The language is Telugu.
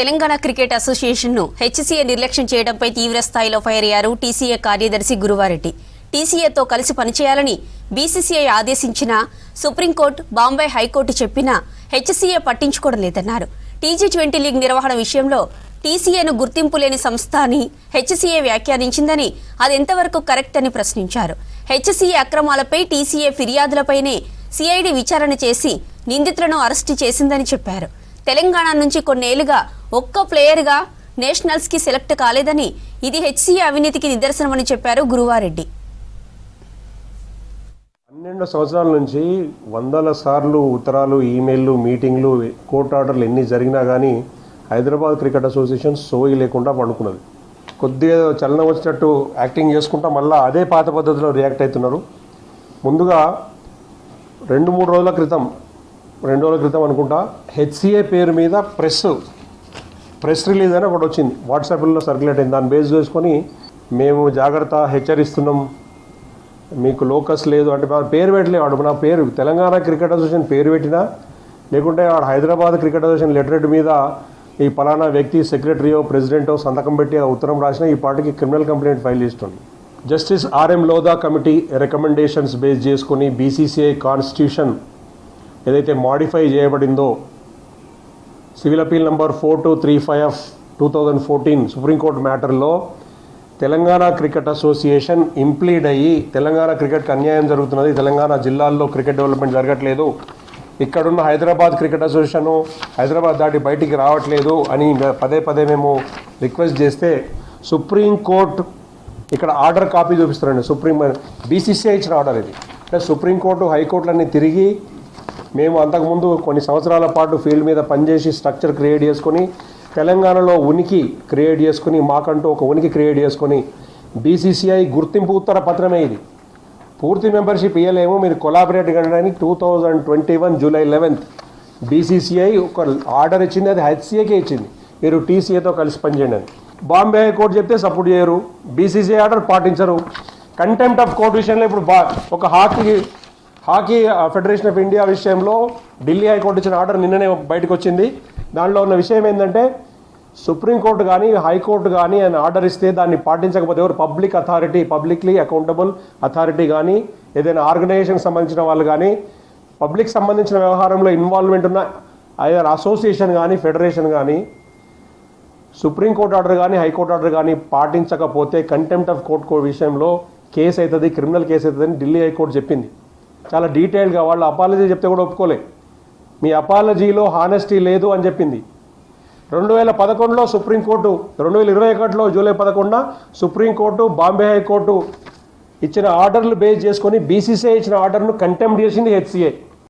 తెలంగాణ క్రికెట్ అసోసియేషన్ను హెచ్సీఏ నిర్లక్ష్యం చేయడంపై తీవ్ర స్థాయిలో ఫైర్ అయ్యారు టీసీఏ కార్యదర్శి గురువారెడ్డి. టీసీఏతో కలిసి పనిచేయాలని బీసీసీఐ ఆదేశించిన సుప్రీంకోర్టు, బాంబే హైకోర్టు చెప్పినా హెచ్సీఏ పట్టించుకోవడం లేదన్నారు. టీ20 లీగ్ నిర్వహణ విషయంలో టీసీఏను గుర్తింపు లేని సంస్థ అని హెచ్సీఏ వ్యాఖ్యానించిందని అది ఎంతవరకు కరెక్ట్ అని ప్రశ్నించారు. హెచ్సీఏ అక్రమాలపై టీసీఏ ఫిర్యాదులపైనే సిఐడి విచారణ చేసి నిందితులను అరెస్టు చేసిందని చెప్పారు. తెలంగాణ నుంచి కొన్నేళ్లుగా ఒక్క ప్లేయర్గా నేషనల్స్ కి సెలెక్ట్ కాలేదని, ఇది హెచ్సీఏ అవినీతికి నిదర్శనమని చెప్పారు గురువారెడ్డి. 12 సంవత్సరాల నుంచి వందల సార్లు ఉత్తరాలు, ఈమెయిల్లు, మీటింగ్లు, కోర్టు ఆర్డర్లు ఎన్ని జరిగినా కానీ హైదరాబాద్ క్రికెట్ అసోసియేషన్ సోయి లేకుండా పండుకున్నది. కొద్దిగా చలనం వచ్చినట్టు యాక్టింగ్ చేసుకుంటా మళ్ళీ అదే పాత పద్ధతిలో రియాక్ట్ అవుతున్నారు. ముందుగా 2 రోజుల క్రితం అనుకుంటా హెచ్సీఏ పేరు మీద ప్రెస్ రిలీజ్ అని ఒకటి వచ్చింది, వాట్సాప్లో సర్క్యులేట్ అయింది. దాన్ని బేస్ చేసుకొని మేము జాగ్రత్త హెచ్చరిస్తున్నాం, మీకు లోకస్ లేదు అంటే పేరు పెట్టలేదు. వాడు నా పేరు తెలంగాణ క్రికెట్ అసోసియేషన్ పేరు పెట్టినా, లేకుంటే వాడు హైదరాబాద్ క్రికెట్ అసోసియేషన్ లెటర్ మీద ఈ పలానా వ్యక్తి సెక్రటరీయో ప్రెసిడెంటో సంతకం పెట్టి ఆ ఉత్తరం రాసిన ఈ పార్టీకి క్రిమినల్ కంప్లైంట్ ఫైల్ చేస్తుంది. Justice RM Lodha committee recommendations base చేసుకుని బీసీసీఐ కాన్స్టిట్యూషన్ ఏదైతే మాడిఫై చేయబడిందో, civil appeal number 4235 of 2014 supreme court మ్యాటర్లో తెలంగాణ క్రికెట్ అసోసియేషన్ ఇంప్లీడ్ అయ్యి తెలంగాణ క్రికెట్కి అన్యాయం జరుగుతున్నది, తెలంగాణ జిల్లాల్లో క్రికెట్ డెవలప్మెంట్ జరగట్లేదు, ఇక్కడున్న హైదరాబాద్ క్రికెట్ అసోసియేషను హైదరాబాద్ దాటి బయటికి రావట్లేదు అని పదే మేము రిక్వెస్ట్ చేస్తే సుప్రీంకోర్టు ఇక్కడ ఆర్డర్ కాపీ చూపిస్తారండి. బీసీసీఐ ఇచ్చిన ఆర్డర్ ఇది. అంటే సుప్రీంకోర్టు, హైకోర్టులన్నీ తిరిగి మేము అంతకుముందు కొన్ని సంవత్సరాల పాటు ఫీల్డ్ మీద పనిచేసి స్ట్రక్చర్ క్రియేట్ చేసుకొని తెలంగాణలో ఉనికి క్రియేట్ చేసుకుని మాకంటూ ఒక ఉనికి క్రియేట్ చేసుకొని బీసీసీఐ గుర్తింపు ఉత్తర పత్రమే ఇది. పూర్తి మెంబర్షిప్ ఇవ్వలేము, మీరు కొలాబరేట్ చేయడానికి 2021 జూలై 11 బీసీసీఐ ఒక ఆర్డర్ ఇచ్చింది, అది హెచ్సీఏకే ఇచ్చింది, మీరు టీసీఏతో కలిసి పనిచేయండి అని. బాంబే హైకోర్టు చెప్తే సపోర్ట్ చేయరు, బీసీసీఐ ఆర్డర్ పాటించరు. కంటెంప్ట్ ఆఫ్ కోర్టు విషయంలో ఇప్పుడు ఒక హాకీ ఫెడరేషన్ ఆఫ్ ఇండియా విషయంలో ఢిల్లీ హైకోర్టు ఇచ్చిన ఆర్డర్ నిన్ననే బయటకు వచ్చింది. దానిలో ఉన్న విషయం ఏంటంటే సుప్రీంకోర్టు కానీ హైకోర్టు కానీ ఆయన ఆర్డర్ ఇస్తే దాన్ని పాటించకపోతే ఎవరు public authority, publicly accountable authority కానీ ఏదైనా ఆర్గనైజేషన్కి సంబంధించిన వాళ్ళు కానీ పబ్లిక్ సంబంధించిన వ్యవహారంలో ఇన్వాల్వ్మెంట్ ఉన్న ఐదర్ అసోసియేషన్ కానీ ఫెడరేషన్ కానీ సుప్రీంకోర్టు ఆర్డర్ కానీ హైకోర్టు ఆర్డర్ కానీ పాటించకపోతే కంటెంప్ట్ ఆఫ్ కోర్టు విషయంలో కేసు అవుతుంది, క్రిమినల్ కేసు అవుతుందని ఢిల్లీ హైకోర్టు చెప్పింది. చాలా డీటెయిల్గా వాళ్ళు అపాలజీ చెప్తే కూడా ఒప్పుకోలే, మీ అపాలజీలో హానెస్టీ లేదు అని చెప్పింది. 2011లో సుప్రీంకోర్టు, 2021లో జూలై 11న సుప్రీంకోర్టు, బాంబే హైకోర్టు ఇచ్చిన ఆర్డర్లు బేస్ చేసుకొని బీసీసీఐ ఇచ్చిన ఆర్డర్ను కంటెంప్ట్ చేసింది హెచ్సీఏ.